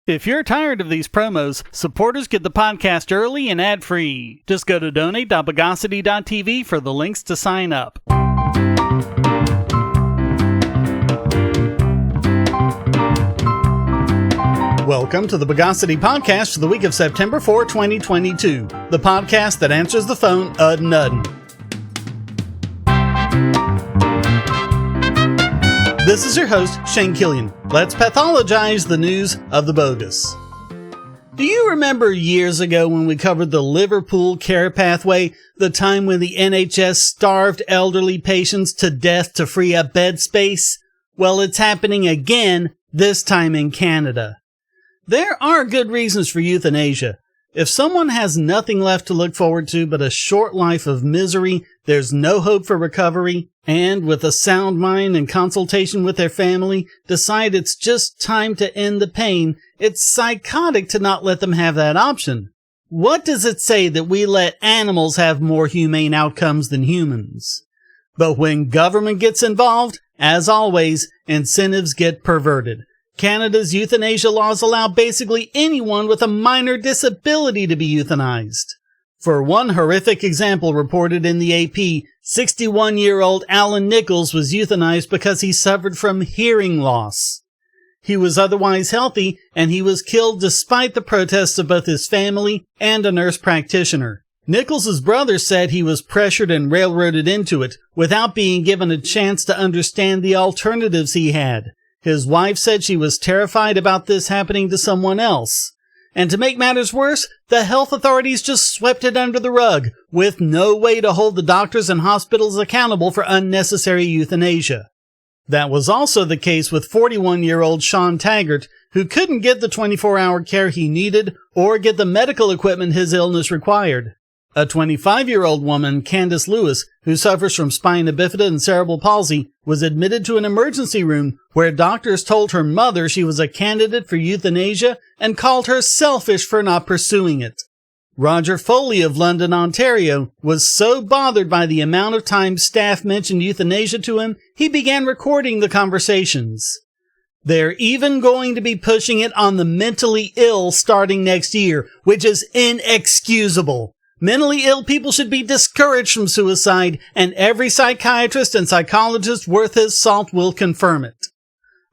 If you're tired of these promos, supporters get the podcast early and ad-free. Just go to donate.bogosity.tv for the links to sign up. Welcome to the Bogosity Podcast for the week of September 4, 2022. The podcast that answers the phone nudden. This is your host, Shane Killian. Let's pathologize the news of the bogus. Do you remember years ago when we covered the Liverpool care pathway, the time when the NHS starved elderly patients to death to free up bed space? Well, it's happening again, this time in Canada. There are good reasons for euthanasia. If someone has nothing left to look forward to but a short life of misery, there's no hope for recovery, and with a sound mind and consultation with their family, decide it's just time to end the pain, it's psychotic to not let them have that option. What does it say that we let animals have more humane outcomes than humans? But when government gets involved, as always, incentives get perverted. Canada's euthanasia laws allow basically anyone with a minor disability to be euthanized. For one horrific example reported in the AP, 61-year-old Alan Nichols was euthanized because he suffered from hearing loss. He was otherwise healthy, and he was killed despite the protests of both his family and a nurse practitioner. Nichols' brother said he was pressured and railroaded into it without being given a chance to understand the alternatives he had. His wife said she was terrified about this happening to someone else. And to make matters worse, the health authorities just swept it under the rug, with no way to hold the doctors and hospitals accountable for unnecessary euthanasia. That was also the case with 41-year-old Sean Taggart, who couldn't get the 24-hour care he needed or get the medical equipment his illness required. A 25-year-old woman, Candace Lewis, who suffers from spina bifida and cerebral palsy, was admitted to an emergency room where doctors told her mother she was a candidate for euthanasia and called her selfish for not pursuing it. Roger Foley of London, Ontario, was so bothered by the amount of time staff mentioned euthanasia to him, he began recording the conversations. They're even going to be pushing it on the mentally ill starting next year, which is inexcusable. Mentally ill people should be discouraged from suicide, and every psychiatrist and psychologist worth his salt will confirm it.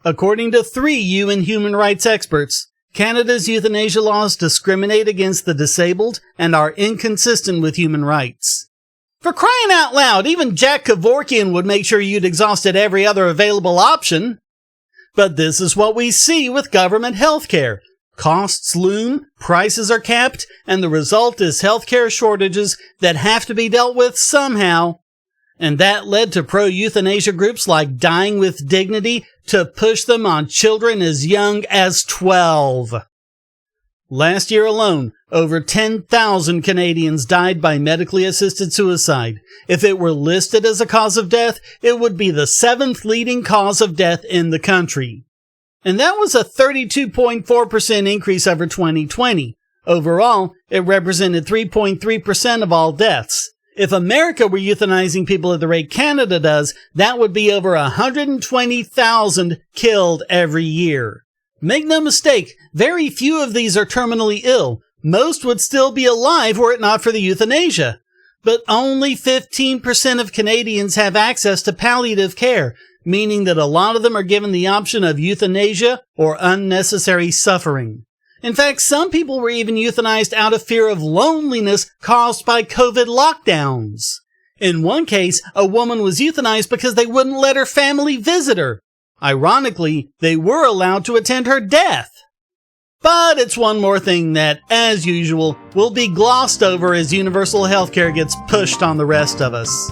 According to 3 UN human rights experts, Canada's euthanasia laws discriminate against the disabled and are inconsistent with human rights. For crying out loud, even Jack Kevorkian would make sure you'd exhausted every other available option. But this is what we see with government health care. Costs loom, prices are capped, and the result is healthcare shortages that have to be dealt with somehow. And that led to pro-euthanasia groups like Dying with Dignity to push them on children as young as 12. Last year alone, over 10,000 Canadians died by medically assisted suicide. If it were listed as a cause of death, it would be the 7th leading cause of death in the country. And that was a 32.4% increase over 2020. Overall, it represented 3.3% of all deaths. If America were euthanizing people at the rate Canada does, that would be over 120,000 killed every year. Make no mistake, very few of these are terminally ill. Most would still be alive were it not for the euthanasia. But only 15% of Canadians have access to palliative care, meaning that a lot of them are given the option of euthanasia or unnecessary suffering. In fact, some people were even euthanized out of fear of loneliness caused by COVID lockdowns. In one case, a woman was euthanized because they wouldn't let her family visit her. Ironically, they were allowed to attend her death. But it's one more thing that, as usual, will be glossed over as universal healthcare gets pushed on the rest of us.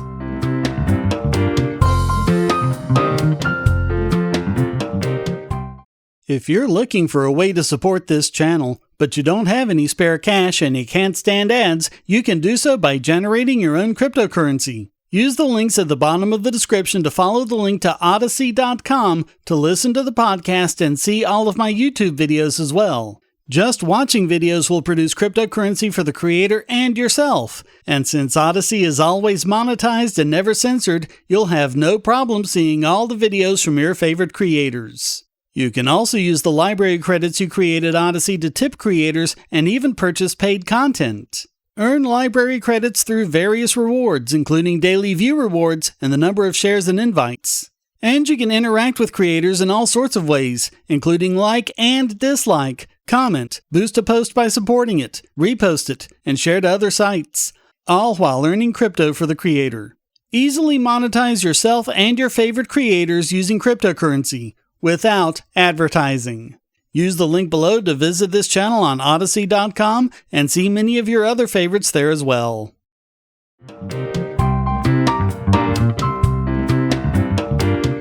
If you're looking for a way to support this channel, but you don't have any spare cash and you can't stand ads, you can do so by generating your own cryptocurrency. Use the links at the bottom of the description to follow the link to Odysee.com to listen to the podcast and see all of my YouTube videos as well. Just watching videos will produce cryptocurrency for the creator and yourself. And since Odysee is always monetized and never censored, you'll have no problem seeing all the videos from your favorite creators. You can also use the library credits you create at Odysee to tip creators and even purchase paid content. Earn library credits through various rewards, including daily view rewards and the number of shares and invites. And you can interact with creators in all sorts of ways, including like and dislike, comment, boost a post by supporting it, repost it, and share to other sites, all while earning crypto for the creator. Easily monetize yourself and your favorite creators using cryptocurrency, without advertising. Use the link below to visit this channel on Odysee.com and see many of your other favorites there as well.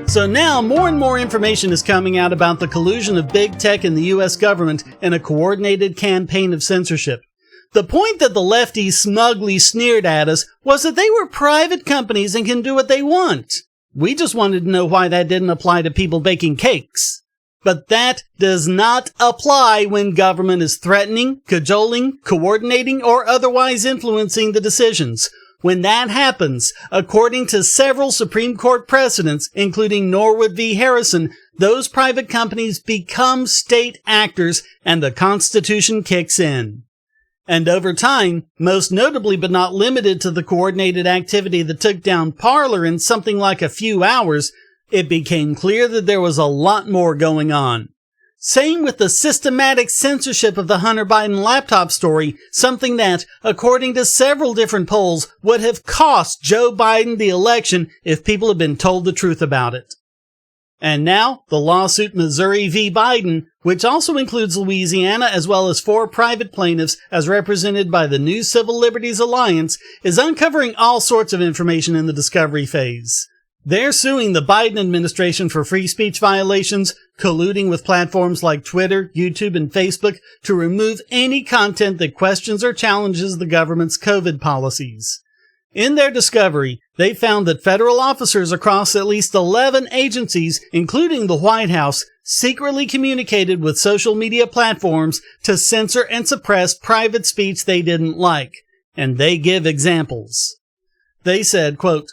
So now more and more information is coming out about the collusion of big tech and the US government in a coordinated campaign of censorship. The point that the lefties smugly sneered at us was that they were private companies and can do what they want. We just wanted to know why that didn't apply to people baking cakes. But that does not apply when government is threatening, cajoling, coordinating, or otherwise influencing the decisions. When that happens, according to several Supreme Court precedents, including Norwood v. Harrison, those private companies become state actors and the Constitution kicks in. And over time, most notably but not limited to the coordinated activity that took down Parler in something like a few hours, it became clear that there was a lot more going on. Same with the systematic censorship of the Hunter Biden laptop story, something that, according to several different polls, would have cost Joe Biden the election if people had been told the truth about it. And now, the lawsuit Missouri v. Biden, which also includes Louisiana as well as 4 private plaintiffs as represented by the New Civil Liberties Alliance, is uncovering all sorts of information in the discovery phase. They're suing the Biden administration for free speech violations, colluding with platforms like Twitter, YouTube, and Facebook to remove any content that questions or challenges the government's COVID policies. In their discovery, they found that federal officers across at least 11 agencies, including the White House, secretly communicated with social media platforms to censor and suppress private speech they didn't like. And they give examples. They said, quote,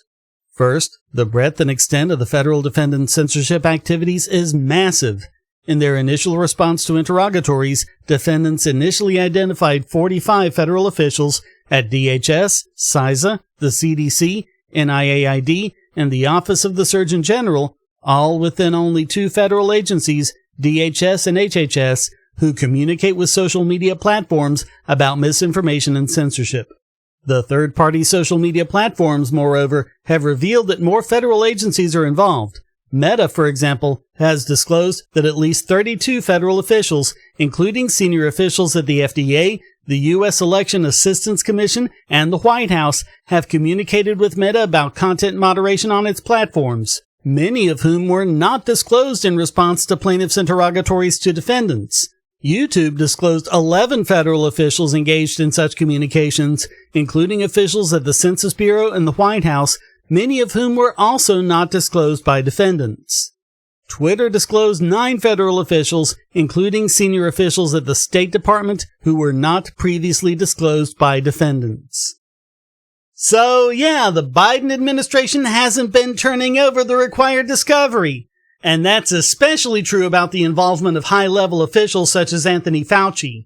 "First, the breadth and extent of the federal defendant's censorship activities is massive. In their initial response to interrogatories, defendants initially identified 45 federal officials at DHS, CISA, the CDC, NIAID, and the Office of the Surgeon General, all within only 2 federal agencies, DHS and HHS, who communicate with social media platforms about misinformation and censorship. The third-party social media platforms, moreover, have revealed that more federal agencies are involved. Meta, for example, has disclosed that at least 32 federal officials, including senior officials at the FDA, the U.S. Election Assistance Commission, and the White House, have communicated with Meta about content moderation on its platforms, many of whom were not disclosed in response to plaintiffs' interrogatories to defendants. YouTube disclosed 11 federal officials engaged in such communications, including officials at the Census Bureau and the White House, many of whom were also not disclosed by defendants. Twitter disclosed 9 federal officials, including senior officials at the State Department, who were not previously disclosed by defendants. So yeah, the Biden administration hasn't been turning over the required discovery. And that's especially true about the involvement of high-level officials such as Anthony Fauci.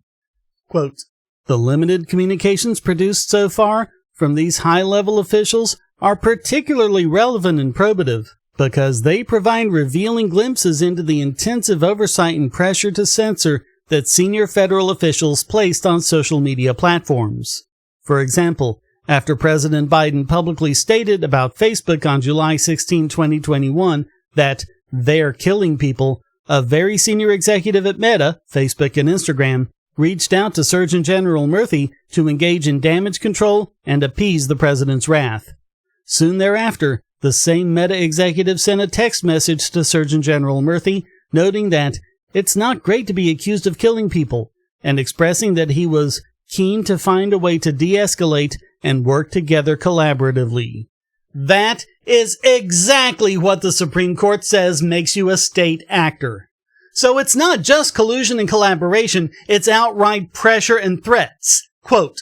Quote, "The limited communications produced so far from these high-level officials are particularly relevant and probative, because they provide revealing glimpses into the intensive oversight and pressure to censor that senior federal officials placed on social media platforms. For example, after President Biden publicly stated about Facebook on July 16, 2021, that they're killing people, a very senior executive at Meta, Facebook and Instagram, reached out to Surgeon General Murthy to engage in damage control and appease the president's wrath. Soon thereafter, the same Meta executive sent a text message to Surgeon General Murthy, noting that it's not great to be accused of killing people, and expressing that he was keen to find a way to de-escalate and work together collaboratively. That is exactly what the Supreme Court says makes you a state actor. So it's not just collusion and collaboration, it's outright pressure and threats. Quote,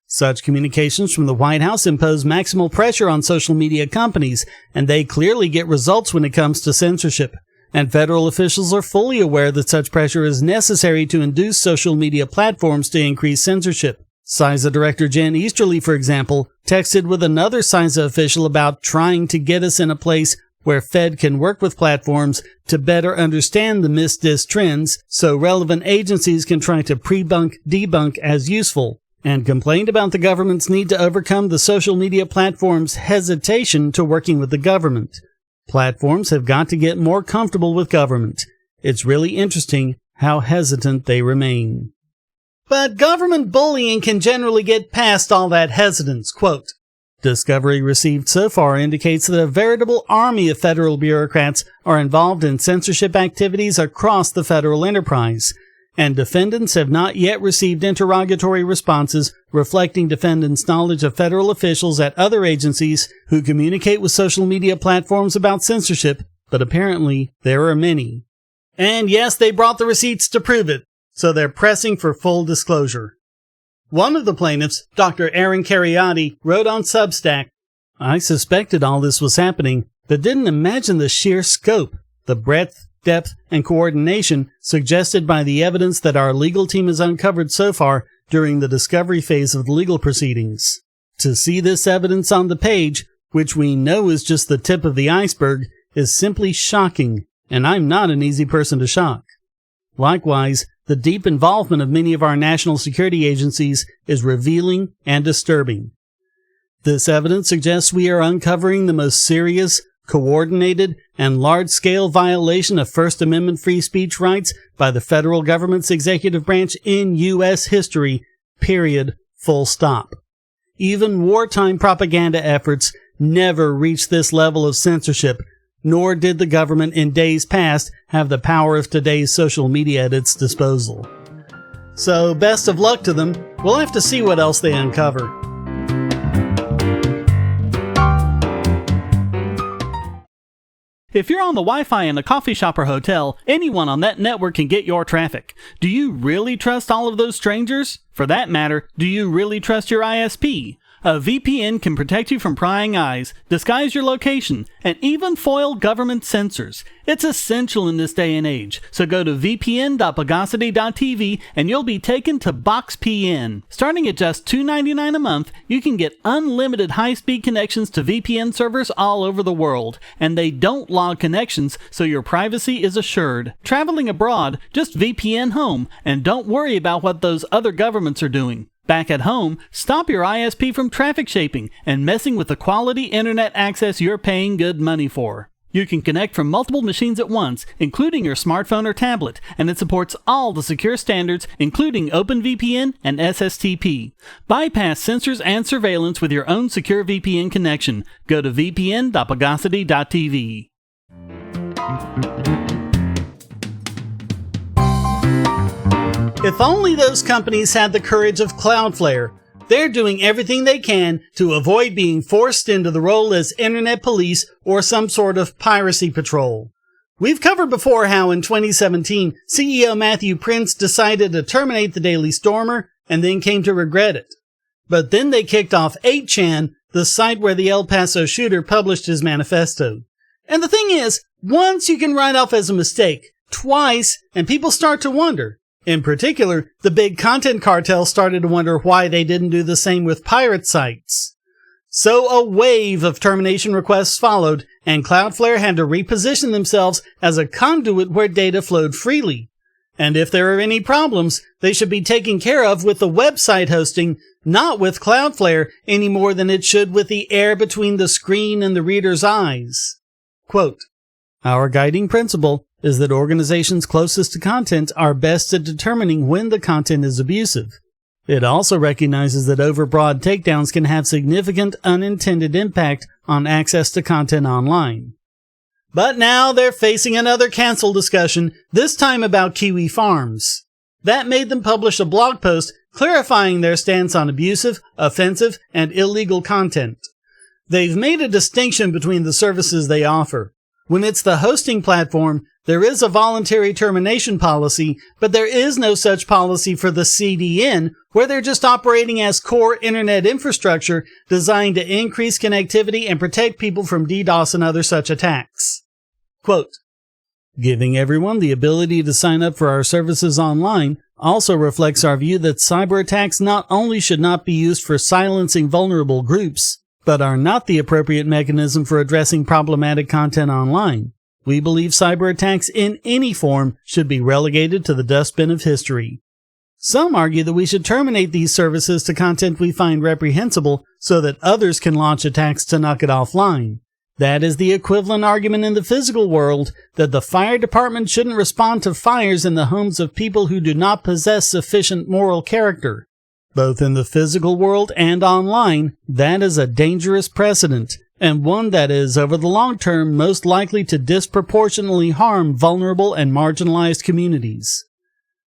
"Such communications from the White House impose maximal pressure on social media companies, and they clearly get results when it comes to censorship. and federal officials are fully aware that such pressure is necessary to induce social media platforms to increase censorship. CISA Director Jen Easterly, for example, texted with another CISA official about trying to get us in a place where Fed can work with platforms to better understand the misdis trends so relevant agencies can try to debunk as useful, and complained about the government's need to overcome the social media platforms' hesitation to working with the government. Platforms have got to get more comfortable with government. It's really interesting how hesitant they remain. But government bullying can generally get past all that hesitance. Quote, discovery received so far indicates that a veritable army of federal bureaucrats are involved in censorship activities across the federal enterprise, and defendants have not yet received interrogatory responses reflecting defendants' knowledge of federal officials at other agencies who communicate with social media platforms about censorship, but apparently there are many. And yes, they brought the receipts to prove it, so they're pressing for full disclosure. One of the plaintiffs, Dr. Aaron Cariati, wrote on Substack, I suspected all this was happening, but didn't imagine the sheer scope, the breadth, depth, and coordination suggested by the evidence that our legal team has uncovered so far during the discovery phase of the legal proceedings. To see this evidence on the page, which we know is just the tip of the iceberg, is simply shocking, and I'm not an easy person to shock. Likewise, the deep involvement of many of our national security agencies is revealing and disturbing. This evidence suggests we are uncovering the most serious, coordinated, and large-scale violation of First Amendment free speech rights by the federal government's executive branch in U.S. history, period, full stop. Even wartime propaganda efforts never reached this level of censorship, nor did the government in days past have the power of today's social media at its disposal. So, best of luck to them. We'll have to see what else they uncover. If you're on the Wi-Fi in a coffee shop or hotel, anyone on that network can get your traffic. Do you really trust all of those strangers? For that matter, do you really trust your ISP? A VPN can protect you from prying eyes, disguise your location, and even foil government censors. It's essential in this day and age, so go to vpn.bogosity.tv and you'll be taken to BoxPN. Starting at just $2.99 a month, you can get unlimited high-speed connections to VPN servers all over the world, and they don't log connections, so your privacy is assured. Traveling abroad, just VPN home, and don't worry about what those other governments are doing. Back at home, stop your ISP from traffic shaping and messing with the quality internet access you're paying good money for. You can connect from multiple machines at once, including your smartphone or tablet, and it supports all the secure standards, including OpenVPN and SSTP. Bypass censors and surveillance with your own secure VPN connection. Go to vpn.bogosity.tv. If only those companies had the courage of Cloudflare. They're doing everything they can to avoid being forced into the role as internet police or some sort of piracy patrol. We've covered before how in 2017, CEO Matthew Prince decided to terminate the Daily Stormer and then came to regret it. But then they kicked off 8chan, the site where the El Paso shooter published his manifesto. And the thing is, once you can write off as a mistake, twice, and people start to wonder. In particular, the big content cartel started to wonder why they didn't do the same with pirate sites. So a wave of termination requests followed, and Cloudflare had to reposition themselves as a conduit where data flowed freely. And if there are any problems, they should be taken care of with the website hosting, not with Cloudflare any more than it should with the air between the screen and the reader's eyes. Quote, our guiding principle is that organizations closest to content are best at determining when the content is abusive. It also recognizes that overbroad takedowns can have significant unintended impact on access to content online. But now they're facing another cancel discussion, this time about Kiwi Farms. That made them publish a blog post clarifying their stance on abusive, offensive, and illegal content. They've made a distinction between the services they offer. When it's the hosting platform, there is a voluntary termination policy, but there is no such policy for the CDN, where they're just operating as core internet infrastructure designed to increase connectivity and protect people from DDoS and other such attacks. Quote, Giving everyone the ability to sign up for our services online also reflects our view that cyber attacks not only should not be used for silencing vulnerable groups, but are not the appropriate mechanism for addressing problematic content online. We believe cyber attacks in any form should be relegated to the dustbin of history. Some argue that we should terminate these services to content we find reprehensible so that others can launch attacks to knock it offline. That is the equivalent argument in the physical world that the fire department shouldn't respond to fires in the homes of people who do not possess sufficient moral character. Both in the physical world and online, that is a dangerous precedent, and one that is, over the long term, most likely to disproportionately harm vulnerable and marginalized communities.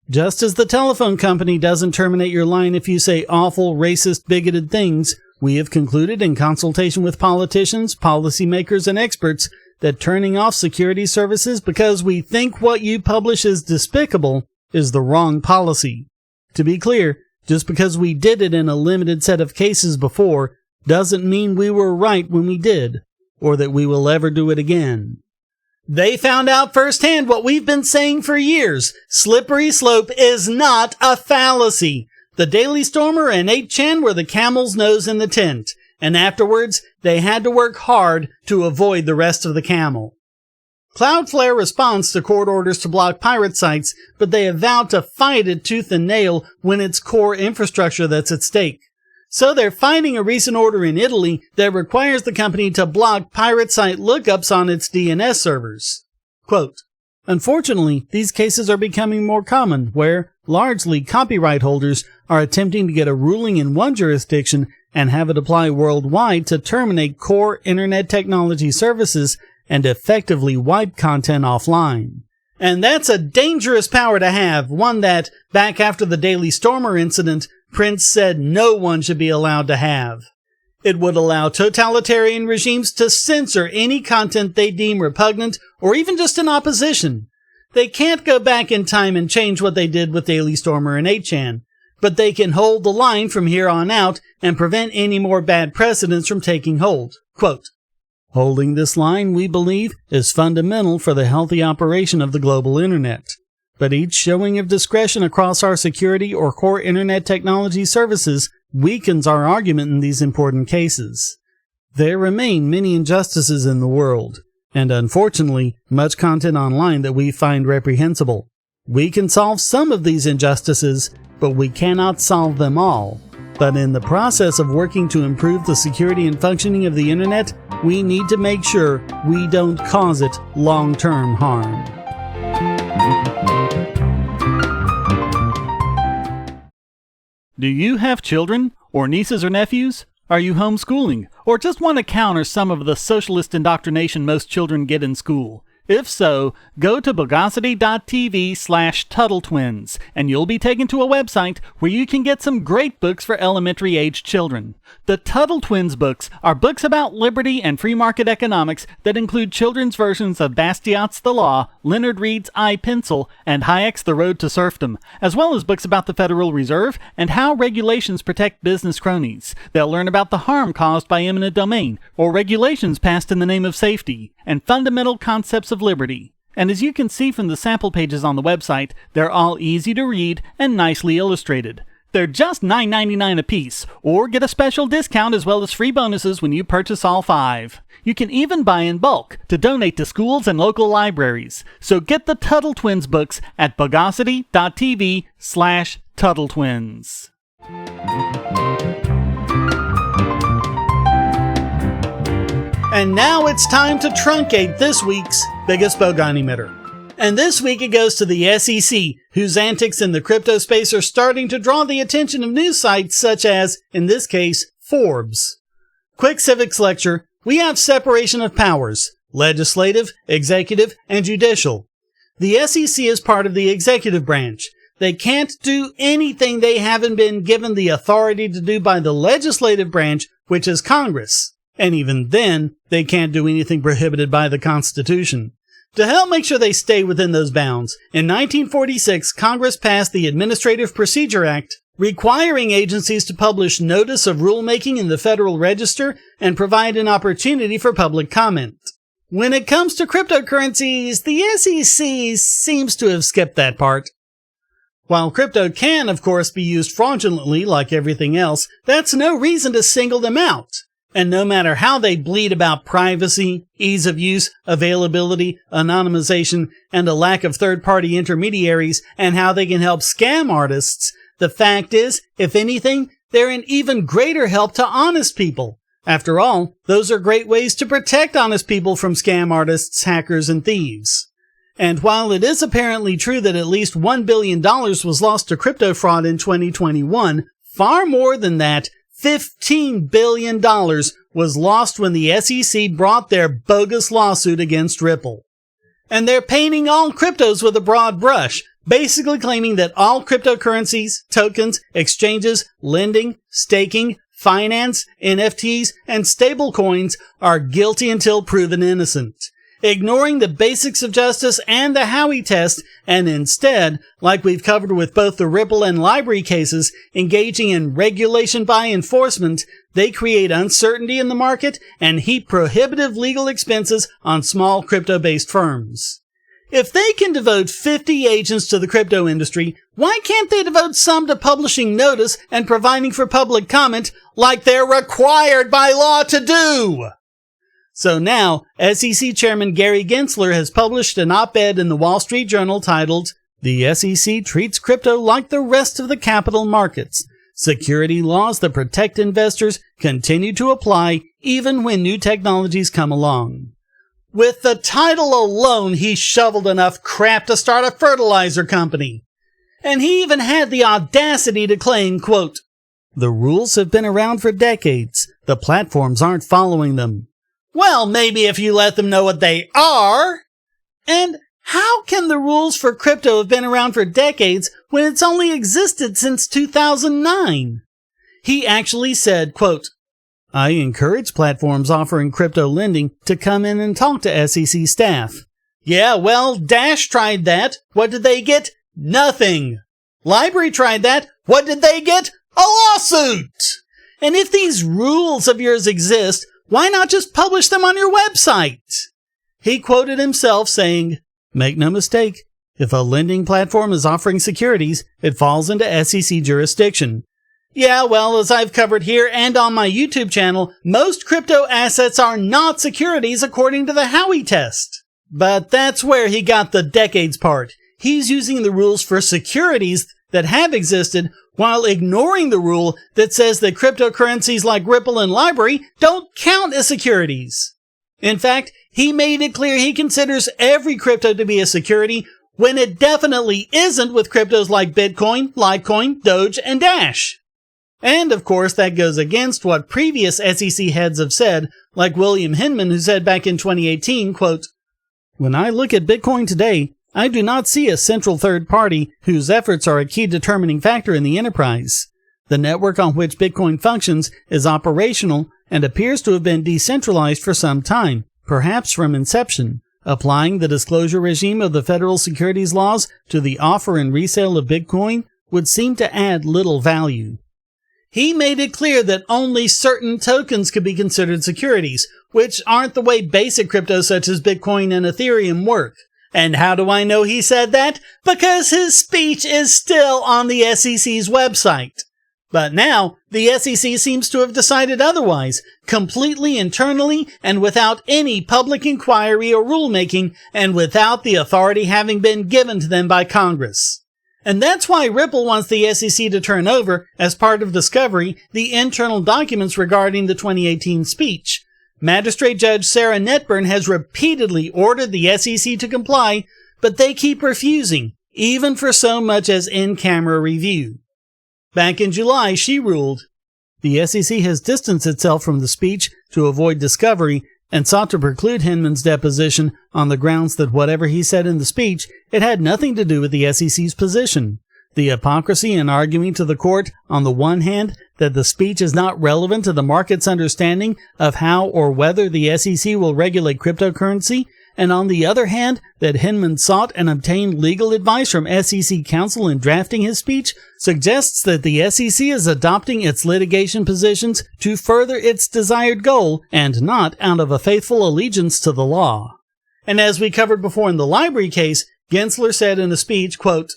Just as the telephone company doesn't terminate your line if you say awful, racist, bigoted things, we have concluded in consultation with politicians, policymakers, and experts that turning off security services because we think what you publish is despicable is the wrong policy. To be clear, just because we did it in a limited set of cases before doesn't mean we were right when we did, or that we will ever do it again. They found out firsthand what we've been saying for years. Slippery slope is not a fallacy. The Daily Stormer and 8chan were the camel's nose in the tent, and afterwards they had to work hard to avoid the rest of the camel. Cloudflare responds to court orders to block pirate sites, but they have vowed to fight it tooth and nail when it's core infrastructure that's at stake. So they're fighting a recent order in Italy that requires the company to block pirate site lookups on its DNS servers. Quote, unfortunately, these cases are becoming more common, where, largely, copyright holders are attempting to get a ruling in one jurisdiction and have it apply worldwide to terminate core internet technology services and effectively wipe content offline. And that's a dangerous power to have, one that, back after the Daily Stormer incident, Prince said no one should be allowed to have. It would allow totalitarian regimes to censor any content they deem repugnant or even just in opposition. They can't go back in time and change what they did with Daily Stormer and 8chan, but they can hold the line from here on out and prevent any more bad precedents from taking hold. Quote, holding this line, we believe, is fundamental for the healthy operation of the global internet. But each showing of discretion across our security or core internet technology services weakens our argument in these important cases. There remain many injustices in the world, and unfortunately, much content online that we find reprehensible. We can solve some of these injustices, but we cannot solve them all. But in the process of working to improve the security and functioning of the internet, we need to make sure we don't cause it long-term harm. Do you have children, or nieces or nephews? Are you homeschooling, or just want to counter some of the socialist indoctrination most children get in school? If so, go to bogosity.tv/TuttleTwins, and you'll be taken to a website where you can get some great books for elementary-age children. The Tuttle Twins books are books about liberty and free market economics that include children's versions of Bastiat's The Law, Leonard Read's I, Pencil, and Hayek's The Road to Serfdom, as well as books about the Federal Reserve and how regulations protect business cronies. They'll learn about the harm caused by eminent domain, or regulations passed in the name of safety, and fundamental concepts of liberty. And as you can see from the sample pages on the website, they're all easy to read and nicely illustrated. They're just $9.99 a piece, or get a special discount as well as free bonuses when you purchase all 5. You can even buy in bulk to donate to schools and local libraries. So get the Tuttle Twins books at bogosity.tv/TuttleTwins. And now it's time to truncate this week's biggest bogon emitter. And this week it goes to the SEC, whose antics in the crypto space are starting to draw the attention of news sites such as, in this case, Forbes. Quick civics lecture, we have separation of powers, legislative, executive, and judicial. The SEC is part of the executive branch. They can't do anything they haven't been given the authority to do by the legislative branch, which is Congress. And even then, they can't do anything prohibited by the Constitution. To help make sure they stay within those bounds, in 1946, Congress passed the Administrative Procedure Act, requiring agencies to publish notice of rulemaking in the Federal Register and provide an opportunity for public comment. When it comes to cryptocurrencies, the SEC seems to have skipped that part. While crypto can, of course, be used fraudulently like everything else, that's no reason to single them out. And no matter how they bleat about privacy, ease of use, availability, anonymization, and a lack of third-party intermediaries, and how they can help scam artists, the fact is, if anything, they're an even greater help to honest people. After all, those are great ways to protect honest people from scam artists, hackers, and thieves. And while it is apparently true that at least $1 billion was lost to crypto fraud in 2021, far more than that, $15 billion was lost when the SEC brought their bogus lawsuit against Ripple. And they're painting all cryptos with a broad brush, basically claiming that all cryptocurrencies, tokens, exchanges, lending, staking, finance, NFTs, and stablecoins are guilty until proven innocent, ignoring the basics of justice and the Howey test, and instead, like we've covered with both the Ripple and LBRY cases, engaging in regulation by enforcement, they create uncertainty in the market and heap prohibitive legal expenses on small crypto-based firms. If they can devote 50 agents to the crypto industry, why can't they devote some to publishing notice and providing for public comment like they're required by law to do? So now, SEC Chairman Gary Gensler has published an op-ed in the Wall Street Journal titled, "The SEC Treats Crypto Like the Rest of the Capital Markets. Security laws that protect investors continue to apply even when new technologies come along." With the title alone, he shoveled enough crap to start a fertilizer company. And he even had the audacity to claim, quote, "The rules have been around for decades. The platforms aren't following them." Well, maybe if you let them know what they are. And how can the rules for crypto have been around for decades when it's only existed since 2009? He actually said, quote, "I encourage platforms offering crypto lending to come in and talk to SEC staff." Yeah, well, Dash tried that. What did they get? Nothing. LBRY tried that. What did they get? A lawsuit. And if these rules of yours exist, why not just publish them on your website? He quoted himself saying, "Make no mistake, if a lending platform is offering securities, it falls into SEC jurisdiction." Yeah, well, as I've covered here and on my YouTube channel, most crypto assets are not securities according to the Howey test. But that's where he got the decades part. He's using the rules for securities that have existed while ignoring the rule that says that cryptocurrencies like Ripple and LBRY don't count as securities. In fact, he made it clear he considers every crypto to be a security when it definitely isn't with cryptos like Bitcoin, Litecoin, Doge, and Dash. And, of course, that goes against what previous SEC heads have said, like William Hinman, who said back in 2018, quote, "When I look at Bitcoin today, I do not see a central third party whose efforts are a key determining factor in the enterprise. The network on which Bitcoin functions is operational and appears to have been decentralized for some time, perhaps from inception. Applying the disclosure regime of the federal securities laws to the offer and resale of Bitcoin would seem to add little value." He made it clear that only certain tokens could be considered securities, which aren't the way basic cryptos such as Bitcoin and Ethereum work. And how do I know he said that? Because his speech is still on the SEC's website. But now, the SEC seems to have decided otherwise, completely internally and without any public inquiry or rulemaking, and without the authority having been given to them by Congress. And that's why Ripple wants the SEC to turn over, as part of discovery, the internal documents regarding the 2018 speech. Magistrate Judge Sarah Netburn has repeatedly ordered the SEC to comply, but they keep refusing, even for so much as in-camera review. Back in July, she ruled, "The SEC has distanced itself from the speech to avoid discovery and sought to preclude Hinman's deposition on the grounds that whatever he said in the speech, it had nothing to do with the SEC's position. The hypocrisy in arguing to the court, on the one hand, that the speech is not relevant to the market's understanding of how or whether the SEC will regulate cryptocurrency, and on the other hand, that Hinman sought and obtained legal advice from SEC counsel in drafting his speech, suggests that the SEC is adopting its litigation positions to further its desired goal and not out of a faithful allegiance to the law. And as we covered before in the library case, Gensler said in a speech, quote,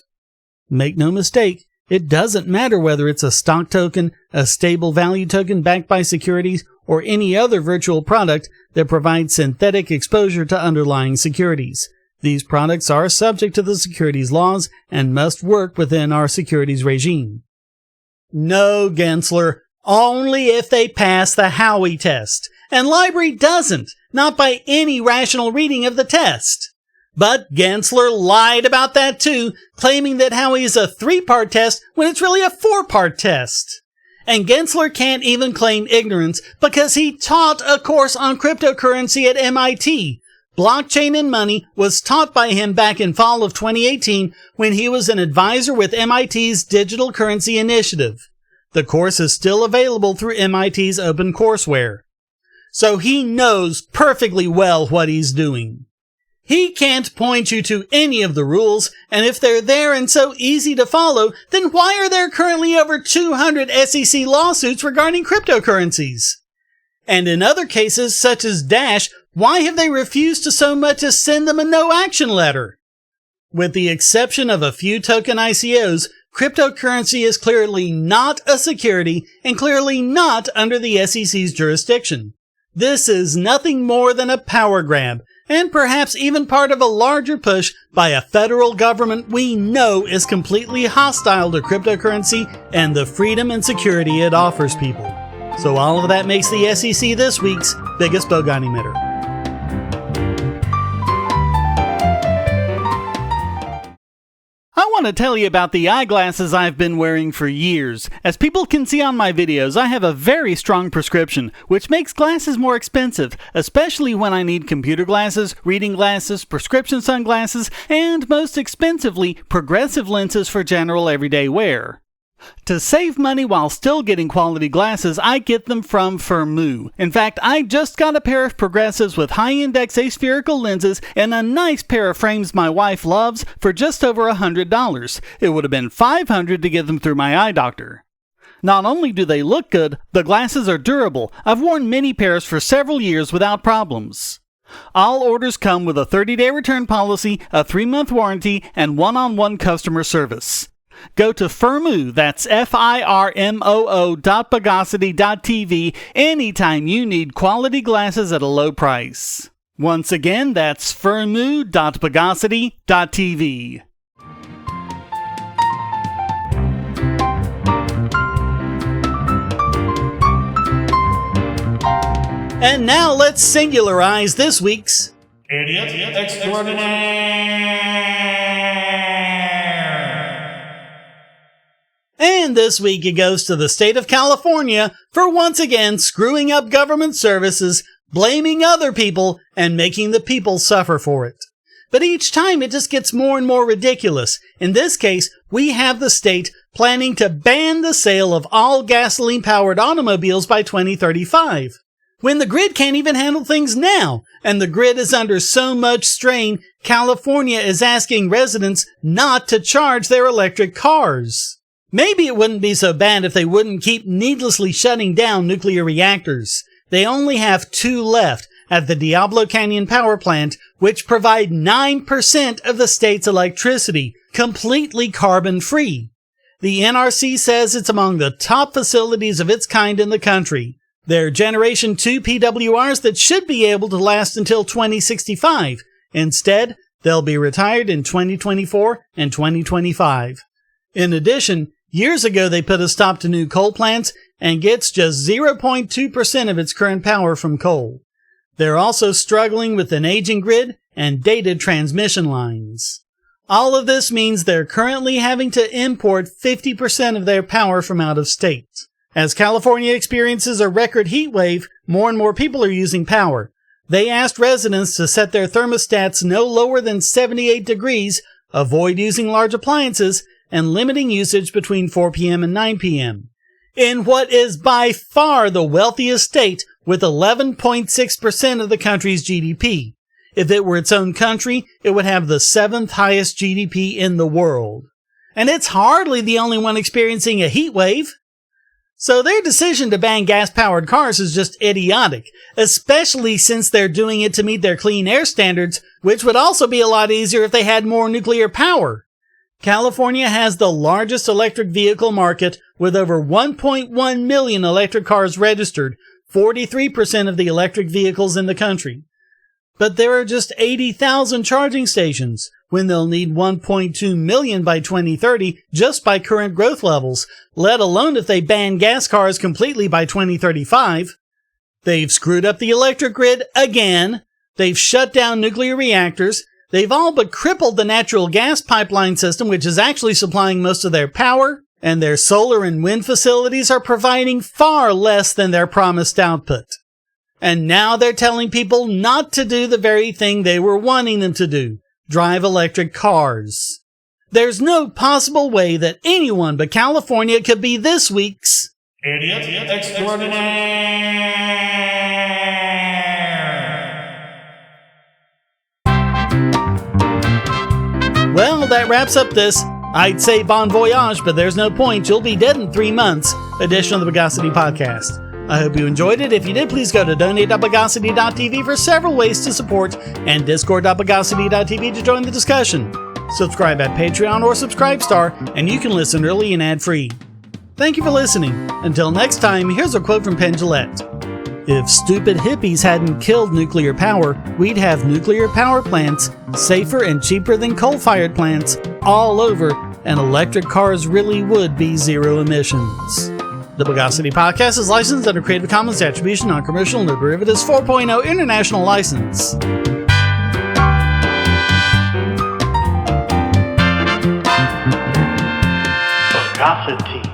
"Make no mistake, it doesn't matter whether it's a stock token, a stable value token backed by securities, or any other virtual product that provides synthetic exposure to underlying securities. These products are subject to the securities laws and must work within our securities regime." No, Gensler, only if they pass the Howey test. And Library doesn't, not by any rational reading of the test. But Gensler lied about that too, claiming that Howey is a 3-part test when it's really a 4-part test. And Gensler can't even claim ignorance because he taught a course on cryptocurrency at MIT. Blockchain and Money was taught by him back in fall of 2018 when he was an advisor with MIT's Digital Currency Initiative. The course is still available through MIT's OpenCourseWare. So he knows perfectly well what he's doing. He can't point you to any of the rules, and if they're there and so easy to follow, then why are there currently over 200 SEC lawsuits regarding cryptocurrencies? And in other cases, such as Dash, why have they refused to so much as send them a no-action letter? With the exception of a few token ICOs, cryptocurrency is clearly not a security and clearly not under the SEC's jurisdiction. This is nothing more than a power grab, and perhaps even part of a larger push by a federal government we know is completely hostile to cryptocurrency and the freedom and security it offers people. So all of that makes the SEC this week's biggest bogon emitter. I want to tell you about the eyeglasses I've been wearing for years. As people can see on my videos, I have a very strong prescription, which makes glasses more expensive, especially when I need computer glasses, reading glasses, prescription sunglasses, and most expensively, progressive lenses for general everyday wear. To save money while still getting quality glasses, I get them from Firmoo. In fact, I just got a pair of progressives with high-index aspherical lenses and a nice pair of frames my wife loves for just over $100. It would have been $500 to get them through my eye doctor. Not only do they look good, the glasses are durable. I've worn many pairs for several years without problems. All orders come with a 30-day return policy, a 3-month warranty, and one-on-one customer service. Go to Firmoo, that's FIRMOO.Bogosity.tv anytime you need quality glasses at a low price. Once again, that's Firmoo.Bogosity.tv. And now let's singularize this week's Idiot Extraordinaire. And this week it goes to the state of California for once again screwing up government services, blaming other people, and making the people suffer for it. But each time it just gets more and more ridiculous. In this case, we have the state planning to ban the sale of all gasoline-powered automobiles by 2035. When the grid can't even handle things now, and the grid is under so much strain, California is asking residents not to charge their electric cars. Maybe it wouldn't be so bad if they wouldn't keep needlessly shutting down nuclear reactors. They only have 2 left at the Diablo Canyon Power Plant, which provide 9% of the state's electricity, completely carbon-free. The NRC says it's among the top facilities of its kind in the country. They're Generation 2 PWRs that should be able to last until 2065. Instead, they'll be retired in 2024 and 2025. In addition, years ago they put a stop to new coal plants and gets just 0.2% of its current power from coal. They're also struggling with an aging grid and dated transmission lines. All of this means they're currently having to import 50% of their power from out of state. As California experiences a record heat wave, more and more people are using power. They asked residents to set their thermostats no lower than 78 degrees, avoid using large appliances, and limiting usage between 4 p.m. and 9 p.m. In what is by far the wealthiest state with 11.6% of the country's GDP. If it were its own country, it would have the 7th highest GDP in the world. And it's hardly the only one experiencing a heat wave. So their decision to ban gas-powered cars is just idiotic, especially since they're doing it to meet their clean air standards, which would also be a lot easier if they had more nuclear power. California has the largest electric vehicle market with over 1.1 million electric cars registered, 43% of the electric vehicles in the country. But there are just 80,000 charging stations, when they'll need 1.2 million by 2030 just by current growth levels, let alone if they ban gas cars completely by 2035. They've screwed up the electric grid again. They've shut down nuclear reactors. They've all but crippled the natural gas pipeline system, which is actually supplying most of their power, and their solar and wind facilities are providing far less than their promised output. And now they're telling people not to do the very thing they were wanting them to do, drive electric cars. There's no possible way that anyone but California could be this week's Idiot Extraordinaire. Well, that wraps up this, I'd say bon voyage, but there's no point, you'll be dead in 3 months, edition of the Bogosity Podcast. I hope you enjoyed it. If you did, please go to donate.bogosity.tv for several ways to support and discord.bogosity.tv to join the discussion. Subscribe at Patreon or Subscribestar, and you can listen early and ad-free. Thank you for listening. Until next time, here's a quote from Penn Jillette. If stupid hippies hadn't killed nuclear power, we'd have nuclear power plants, safer and cheaper than coal-fired plants, all over, and electric cars really would be zero emissions. The Bogosity Podcast is licensed under Creative Commons Attribution, Non-Commercial, No Derivatives 4.0 International License. Bogosity.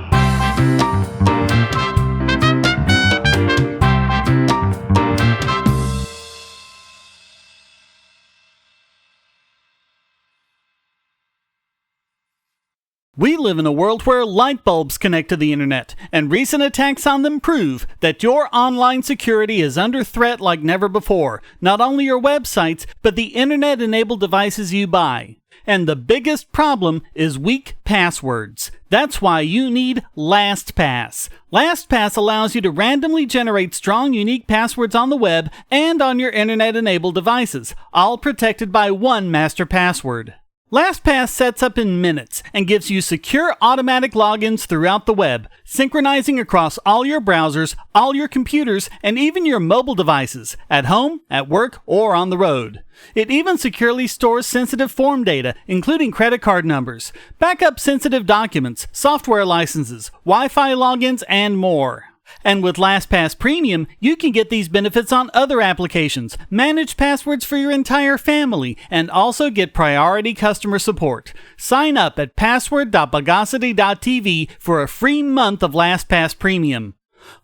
We live in a world where light bulbs connect to the internet, and recent attacks on them prove that your online security is under threat like never before. Not only your websites, but the internet-enabled devices you buy. And the biggest problem is weak passwords. That's why you need LastPass. LastPass allows you to randomly generate strong, unique passwords on the web and on your internet-enabled devices, all protected by one master password. LastPass sets up in minutes and gives you secure automatic logins throughout the web, synchronizing across all your browsers, all your computers, and even your mobile devices, at home, at work, or on the road. It even securely stores sensitive form data, including credit card numbers, backup sensitive documents, software licenses, Wi-Fi logins, and more. And with LastPass Premium, you can get these benefits on other applications, manage passwords for your entire family, and also get priority customer support. Sign up at password.bogosity.tv for a free month of LastPass Premium.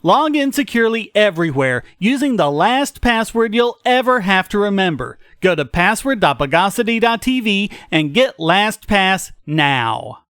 Log in securely everywhere using the last password you'll ever have to remember. Go to password.bogosity.tv and get LastPass now.